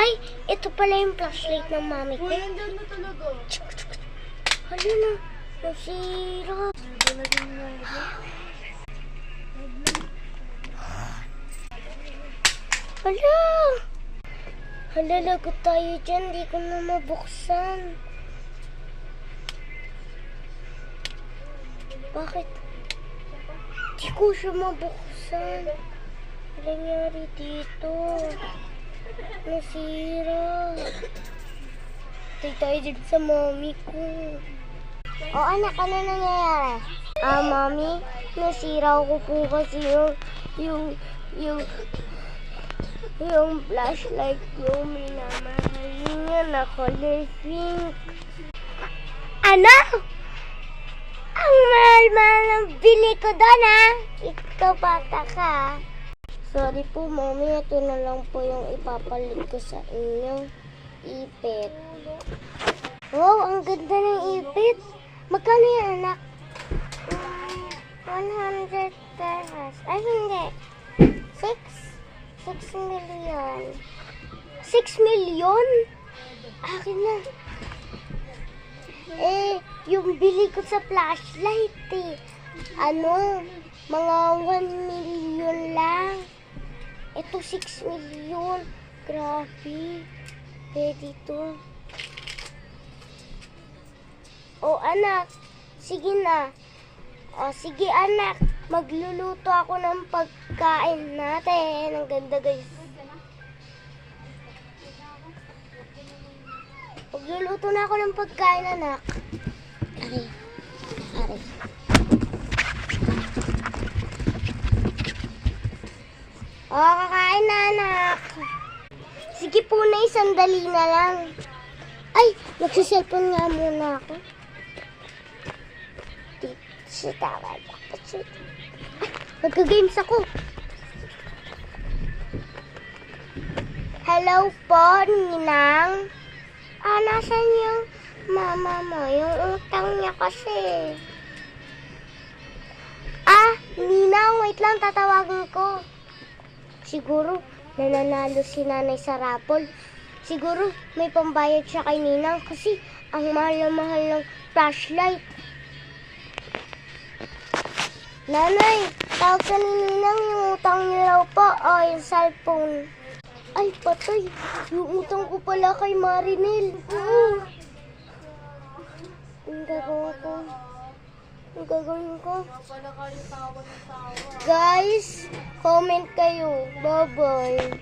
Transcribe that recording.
Ay, ito pala yung flashlight ng mami ko. Nandun na talaga. Hala na, nasira. Hala! Hala, lagot tayo dyan. Di ko na mabuksan. Bakit? Di ko siya mabuksan. Ano nangyari dito? Nasira. Tay tayo dyan sa mami ko. O anak, ano nangyayari? Mami, nasira ko po kasi yung flashlight yung minamahal niya na color pink. Ano? Ang mahal-mahal ang bili ko doon, ha? Ikaw bata ka. Sorry po, mami. Ito na lang po yung ipapalit ko sa inyo. Ipit. Wow, ang ganda ng ipit. Magkano yan, anak? 100 pesos. Ay, hindi. 6 million. 6 million? Akin na. Yung bili ko sa flashlight, mga 1 million lang. Ito 6 million. Grabe. Pwede ito. O anak, sige na. O sige anak, magluluto ako ng pagkain natin. Ang ganda guys. Magluluto na ako ng pagkain anak. Ari. O, kakain na anak. Sige po na, sandali na lang. Ay, nagsiselfon nga muna ako. Dito tawag ako. Magka-games ako. Hello po, Ninang. Nasaan yung mama mo? Yung utang niya kasi. Ninang, wait lang, tatawagin ko. Siguro, nananalo si nanay sa raffle. Siguro, may pambayad siya kay Ninang kasi ang mahal ng flashlight. Nanay, tawag ka ni Ninang, yung utang niya raw po o yung cellphone. Ay, patay. Yung utang ko pala kay Marinel. Ang gagawin ko? Guys, comment kayo. Bye-bye.